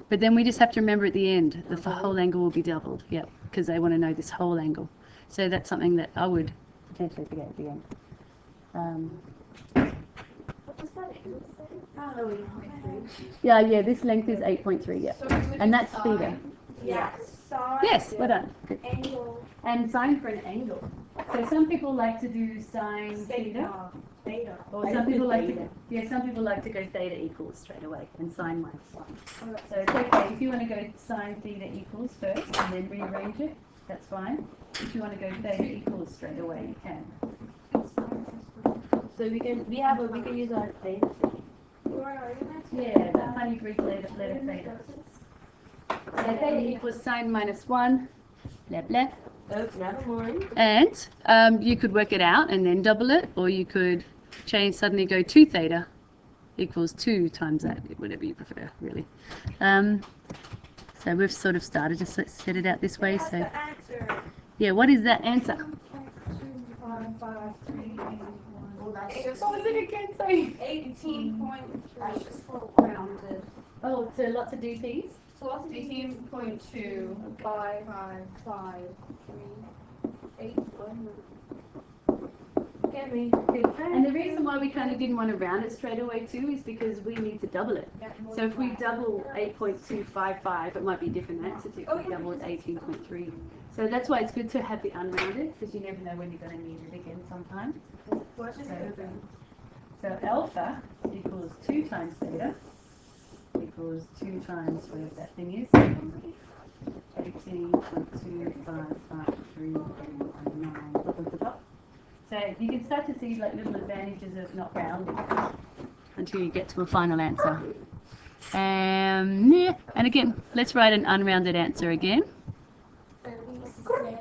but then we just have to remember at the end that the whole angle will be doubled. Yep, because they want to know this whole angle. So that's something that I would potentially forget at the end. What was that angle say? Yeah, this length is 8.3, yeah. So we would And do that's theta. Yeah. Sine. Yes, well done. Good. Angle. And sine for an angle. So some people like to do sine theta. Theta. Or some people like to, some people like to go theta equals straight away and sine minus 1. So it's okay, if you want to go sine theta equals first and then rearrange it, that's fine. If you want to go theta equals straight away, you can. So we can use our theta. Yeah, that funny Greek letter theta. So theta equals sine minus 1, blah blah. Oh, never mind. And you could work it out and then double it, or you could suddenly go 2 theta equals 2 times that, whatever you prefer, really. So we've sort of started to set it out this way. So yeah, what is that answer? 18.3. Just rounded. Oh, so lots of DPs? So what's 18.2 by 5, 3, 8. Get me. And the reason why we kind of didn't want to round it straight away too is because we need to double it. So if we double 8.255, it might be a different answer to if we double it 18.3. So that's why it's good to have the unrounded, because you never know when you're going to need it again sometime. So alpha equals 2 times theta equals 2 times whatever that thing is. 18.25539 up at the top. So you can start to see like little advantages of not rounding until you get to a final answer. Yeah. And again, let's write an unrounded answer again. 36.5.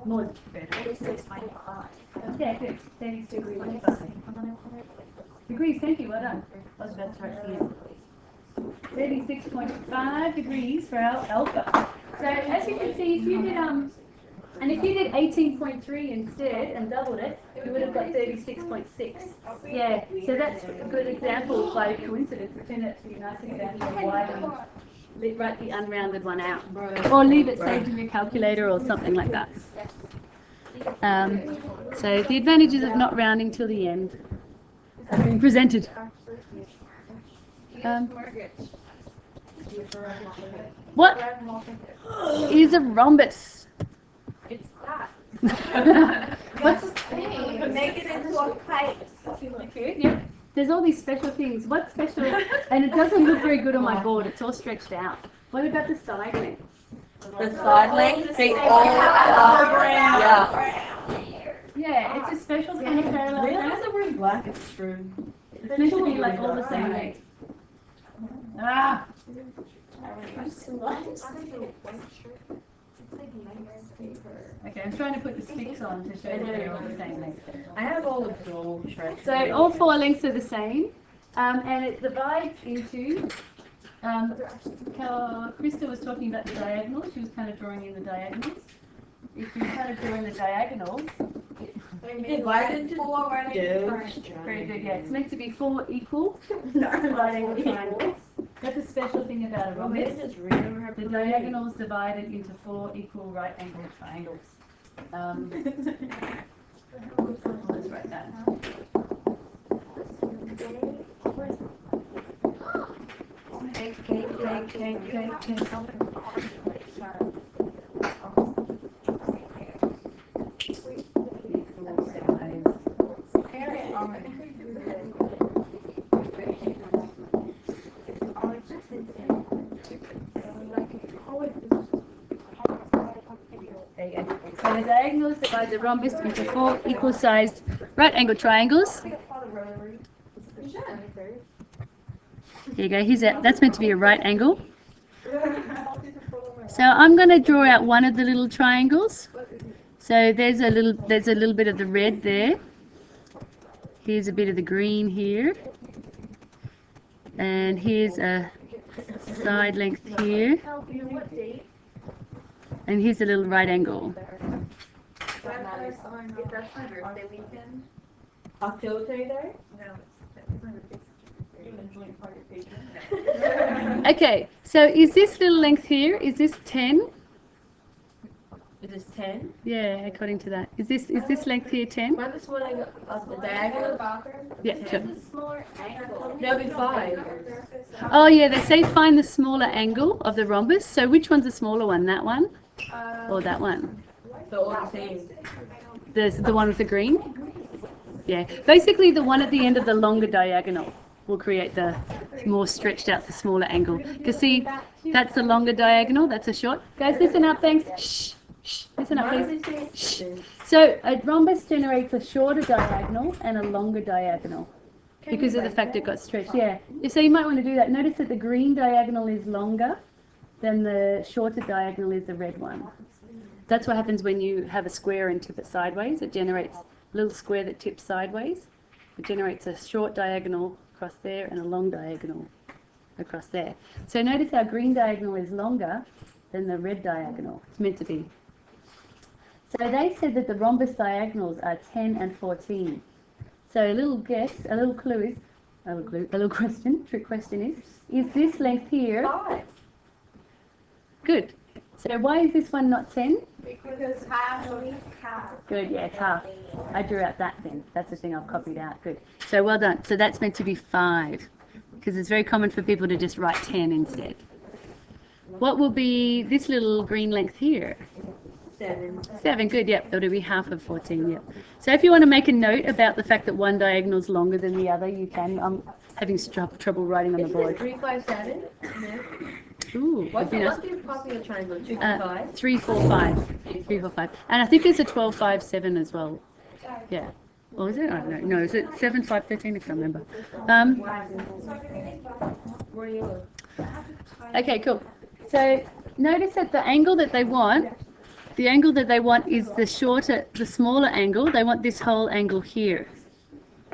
More better. 36.5. Yeah, good. 36.5 degrees. Thank you. Well done. I was about to write here. 36.5 degrees for our alpha. So as you can see, if you did and if you did 18.3 instead and doubled it, you would have got 36.6. Yeah. So that's a good example by coincidence. It turned out to be a nice example of why we write the unrounded one out, or leave it saved in your calculator or something like that. So the advantages of not rounding till the end have been presented. What is a rhombus? It's that. What's Make it into a kite. yeah. There's all these special things. What's special? And it doesn't look very good on my board. It's all stretched out. What about the side length? The side length, they all Yeah, it's a special kind of parallel. Realize that we're black, it's true. It's meant to be like all the same length. Ah! Okay, I'm trying to put the sticks on to show that they're all the same length. I have all the draw shreds. So all four lengths are the same, and it divides into. Krista was talking about the diagonals. She was kind of drawing in the diagonals. If you kind of draw in the diagonals, Divided into four very good. Yeah, it's meant to be 4 equal right angle triangles. That's a special thing about a rhombus. The diagonals divided into 4 equal right angle triangles. Let's write that. So the diagonals divide the rhombus into 4 equal-sized right-angled triangles. Here you go. That's meant to be a right angle. So I'm going to draw out one of the little triangles. So there's a little bit of the red there. Here's a bit of the green here. And here's a side length here. And here's a little right angle. That's my birthday weekend. October there? No, Okay, so is this little length here, is this 10? Is this 10? Yeah, according to that. Is this length here 10? Find the small angle of the diagonal. Yeah, sure. That'll be 5. Oh yeah, they say find the smaller angle of the rhombus. So which one's the smaller one? That one? Or that one? So all the same. The one with the green? Yeah. Basically the one at the end of the longer diagonal will create the more stretched out, the smaller angle. Because see, that's the longer diagonal, that's a short. Guys, listen up, thanks. Shh, shh, listen up, please. Shh. So a rhombus generates a shorter diagonal and a longer diagonal because of the fact it got stretched. Yeah. So you might want to do that. Notice that the green diagonal is longer than the shorter diagonal is the red one. That's what happens when you have a square and tip it sideways. It generates a little square that tips sideways. It generates a short diagonal across there and a long diagonal across there. So notice our green diagonal is longer than the red diagonal. It's meant to be. So they said that the rhombus diagonals are 10 and 14. So a little guess, a little clue is, a little question, trick question is this length here? 5. Good. So why is this one not 10? Because half. Good, yeah, it's half. I drew out that then. That's the thing I've copied out. Good. So well done. So that's meant to be 5. Because it's very common for people to just write 10 instead. What will be this little green length here? 7. 7, good, yep. It'll be half of 14, yep. So if you want to make a note about the fact that one diagonal is longer than the other, you can. I'm having trouble writing on the board. 3, 5, 7. No. Ooh, What's you know. the popular triangle? 2, 5. 3, 4, 5. 3, 4, 5. And I think there's a 12, 5, 7 as well. Yeah. Or is it? I don't know. No, is it 7, 5, 13? I can't remember. Okay, cool. So notice that the angle that they want is the smaller angle. They want this whole angle here.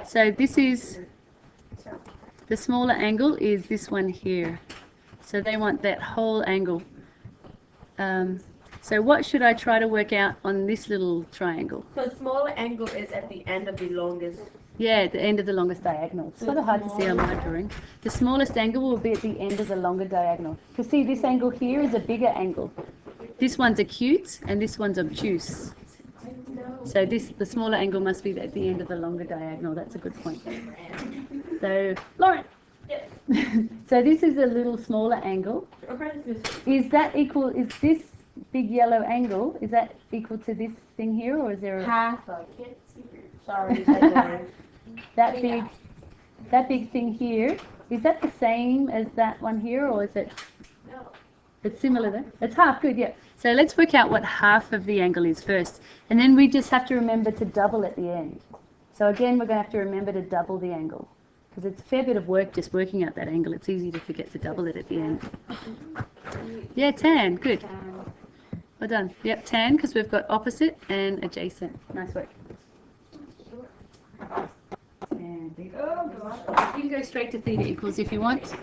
So this is, the smaller angle is this one here. So they want that whole angle. So what should I try to work out on this little triangle? So smaller angle is at the end of the longest. Yeah, at the end of the longest diagonal. It's sort of hard to see on my drawing. The smallest angle will be at the end of the longer diagonal. Because see, this angle here is a bigger angle. This one's acute and this one's obtuse. So the smaller angle must be at the end of the longer diagonal. That's a good point. So, Lauren. So this is a little smaller angle. Is this big yellow angle, is that equal to this thing here, or is there a... Half. Sorry. That big thing here, is that the same as that one here, or is it... No. It's similar then? It's half, good, yeah. So let's work out what half of the angle is first. And then we just have to remember to double at the end. So again, we're going to have to remember to double the angle. Because it's a fair bit of work just working out that angle. It's easy to forget to double it at the end. Yeah, 10, good. Well done. Yep, tan, because we've got opposite and adjacent. Nice work. And you can go straight to theta equals if you want. So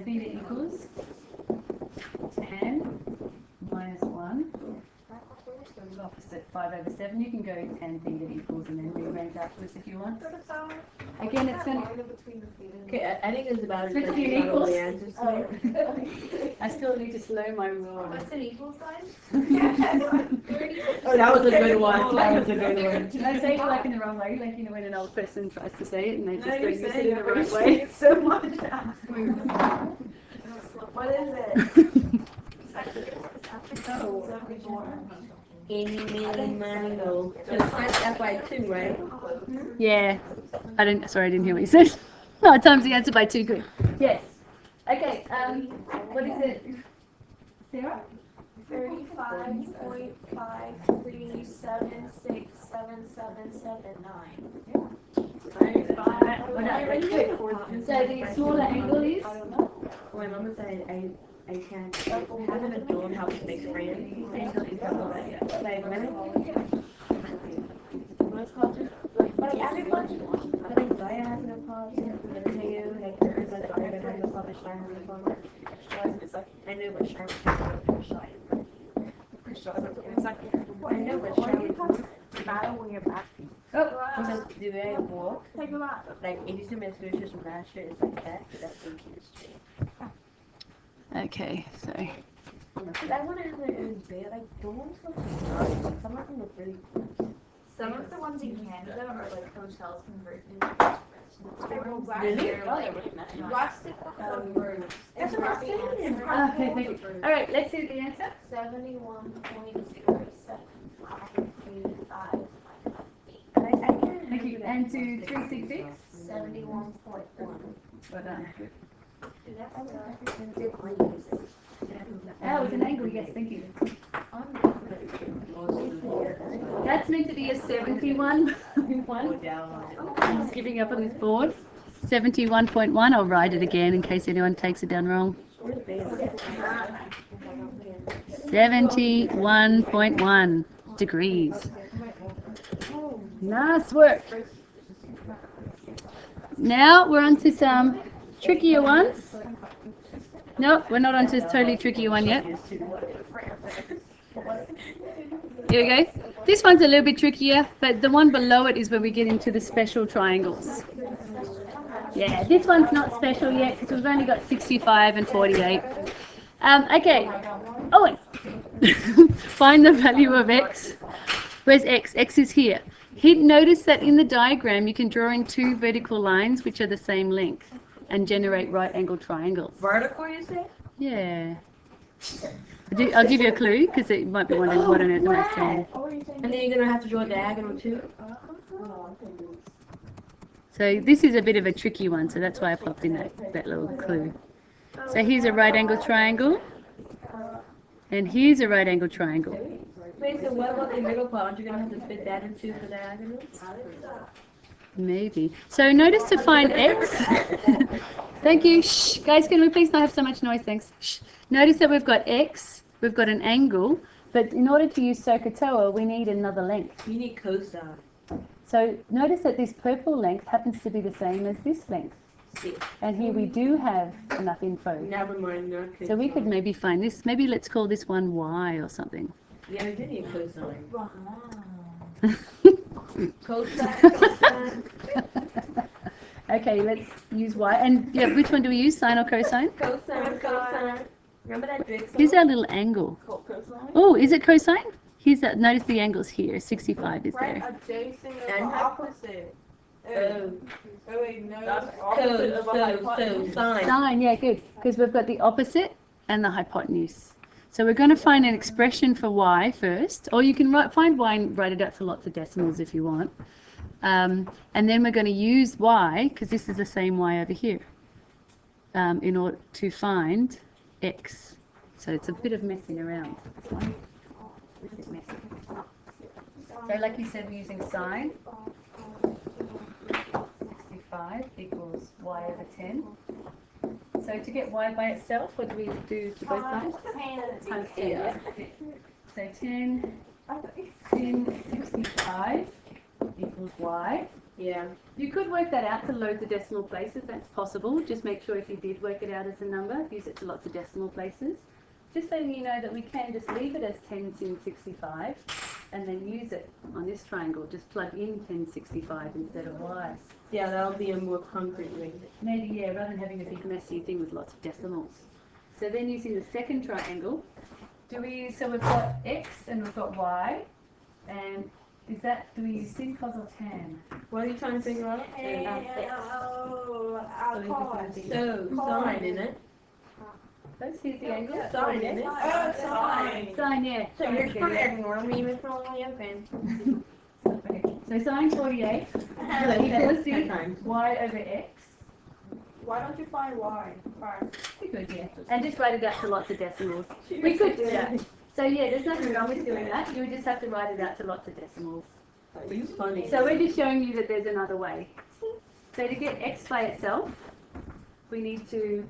theta equals tan minus 1 opposite 5/7. You can go tan theta equals and then rearrange afterwards if you want. Again, it's going to... Okay, I think it's about Switch as to much equals. the answers to it. I still need to slow my roll. What's an equal sign? Oh, that was a good one. That was a good one. I say it like in the wrong way, like you know when an old person tries to say it and they just don't use it saying in the it right way. so much. What is it? Any, many, money, no. So it's F by 2, right? Yeah. I didn't hear what you said. No, times the answer by 2, good. Yes. Okay, what is it? Sarah? 35.53777779. So the smaller angle is? My mama said I can't haven't been known how to make friends. Like, what's called it? Like, everyone. I think Zaya has no problem. I'm gonna tell you, like, there's like, I'm gonna have no problem sharing the phone. I know, but Charlotte is shy. I know, but Charlotte Battle when you're back. because the way I walk, Take a lot. like, 80 minutes versus master is like that. That's so cute. Okay, so Because I want to have my own bed. Like, the ones look nice. Some of them look really cool. Some of the ones in Canada are like hotels converted into restaurants. Really? They're like Rustic rooms. That's what I'm saying. okay, thank you. All right, let's see the answer. 71.075585. I can't. Thank you. And to 366. 71.1. Well done. that's Oh, it's an angle, yes, thank you. That's meant to be a 71. I'm just giving up on this board. 71.1. I'll write it again in case anyone takes it down wrong. 71.1 degrees. Nice work. Now we're on to some trickier ones. No, we're not on to this totally tricky one yet. Here we go. This one's a little bit trickier, but the one below it is where we get into the special triangles. Yeah, this one's not special yet because we've only got 65 and 48. Okay. Owen, find the value of x. Where's x? X is here. Notice that in the diagram you can draw in two vertical lines which are the same length and generate right angle triangles. Vertical, you say? Yeah. I'll give you a clue because it might be wondering what on earth am I saying. And then you're going to have to draw a diagonal too? So this is a bit of a tricky one, so that's why I popped in that little clue. So here's a right angle triangle. And here's a right angle triangle. Wait, so what about the middle part? Aren't you going to have to fit that into the diagonal? Maybe. So notice to find x. Thank you. Shh. Guys, can we please not have so much noise? Thanks. Shh. Notice that we've got x, we've got an angle, but in order to use SOHCAHTOA, we need another length. You need cosine. So notice that this purple length happens to be the same as this length. See. And here we do have enough info. Never mind, no cosine. So we could maybe find this. Maybe let's call this one y or something. Yeah, I do need cosine. Okay, let's use y. And yeah, which one do we use, sine or cosine? Cosine. Remember that Drake song? Here's our little angle. Oh, is it cosine? Here's that. Notice the angles here. 65 is Right there. adjacent of And the opposite. Oh, Oh wait, no. Opposite of a hypotenuse. sine. Sine, yeah, good. Because we've got the opposite and the hypotenuse. So we're going to find an expression for y first, or you can find y and write it out for lots of decimals if you want. And then we're going to use y, because this is the same y over here, in order to find x. So it's a bit of messing around. This is messy. So like you said, we're using sine. 65 equals y over 10. So to get y by itself, what do we do to both sides? Times 10, yeah. So 10 sin 65 equals y. Yeah. You could work that out to loads of decimal places, that's possible. Just make sure if you did work it out as a number, use it to lots of decimal places. Just so you know that we can just leave it as 10 sin 65 and then use it on this triangle. Just plug in 1065 instead of y. Yeah, that'll be a more concrete way. Maybe, yeah, rather than having a big messy thing with lots of decimals. So then using the second triangle, so we've got x and we've got y, and do we use sin, cos or tan? What are you trying to figure out? So, sine, in it? Here's the angle. Sine, in it? Sine, yeah. So you're trying to ignore me even though I'm open. Okay. So sine 48 equals to y over x. Why don't you find y? We could, yeah. And just write it out to lots of decimals. We could do that. So yeah, there's nothing wrong with doing that. You would just have to write it out to lots of decimals. It's funny. So we're just showing you that there's another way. So to get x by itself, we need to,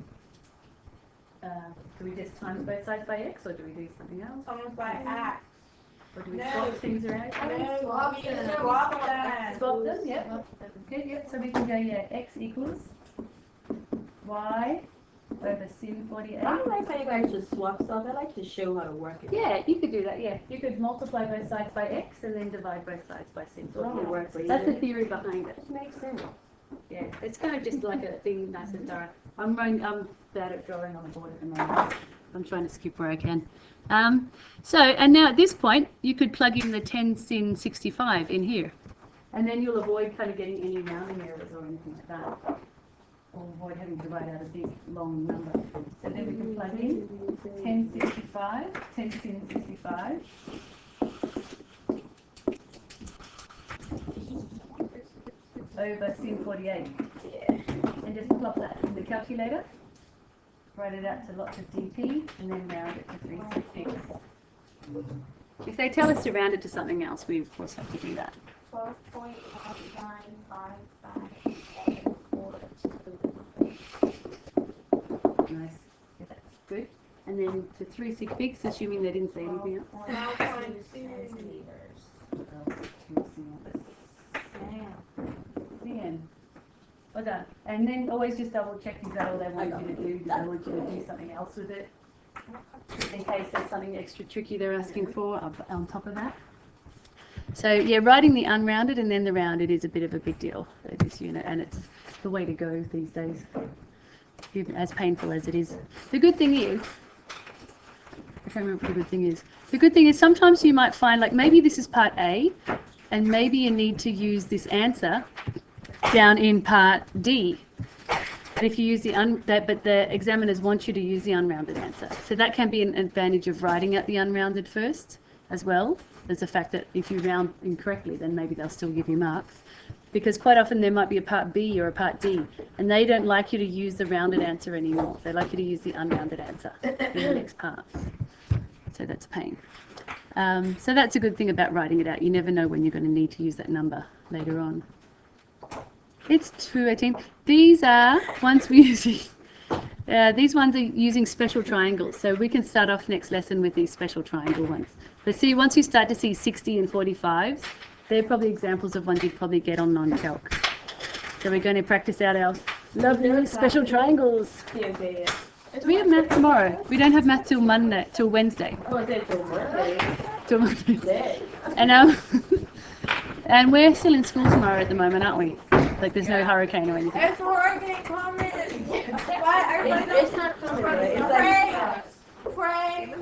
do we just times both sides by x, or do we do something else? Someone's by x. Or do we swap things around? Swap them. Swap them, yep. Good, yep. So we can go, yeah, x equals y over sin 48. I don't like how you guys just swap stuff. I like to show how to work it. Yeah, you could do that, yeah. You could multiply both sides by x and then divide both sides by sin So that'll 48. work for you. That's the theory behind it. It makes sense. Yeah, it's kind of just like a thing, nice and thorough. I'm bad at drawing on the board at the moment. I'm trying to skip where I can. And now at this point, you could plug in the 10 sin 65 in here. And then you'll avoid kind of getting any rounding errors or anything like that. Or avoid having to write out a big, long number. So then we can plug in 10 sin 65. Over sin 48. Yeah. And just plop that in the calculator. Write it out to lots of dp and then round it to 366. If they tell us to round it to something else, we of course have to do that. 12.955. Nice. Yeah, that's good. And then to 366, assuming they didn't say anything else. Well done. And then always just double check, is that all they want you to do? Do they want you to do something else with it? In case there's something extra tricky they're asking for on top of that. So yeah, writing the unrounded and then the rounded is a bit of a big deal for this unit, and it's the way to go these days, even as painful as it is. The good thing is, I can't remember what the good thing is. The good thing is sometimes you might find, like, maybe this is part A, and maybe you need to use this answer down in part D. And if you use but the examiners want you to use the unrounded answer. So that can be an advantage of writing out the unrounded first as well. There's the fact that if you round incorrectly, then maybe they'll still give you marks. Because quite often there might be a part B or a part D, and they don't like you to use the rounded answer anymore. They like you to use the unrounded answer in the next part. So that's a pain. So that's a good thing about writing it out. You never know when you're going to need to use that number later on. It's 218. These are ones we're using. These ones are using special triangles. So we can start off next lesson with these special triangle ones. But see, once you start to see 60 and 45s, they're probably examples of ones you'd probably get on non-calc. So we're going to practice out our lovely special triangles. Okay. We have math tomorrow. We don't have math till Wednesday. Oh, I said till Monday. Till Monday. And we're still in school tomorrow at the moment, aren't we? Like there's no hurricane or anything. It's a hurricane coming. It's not coming, right? It's like, Pray.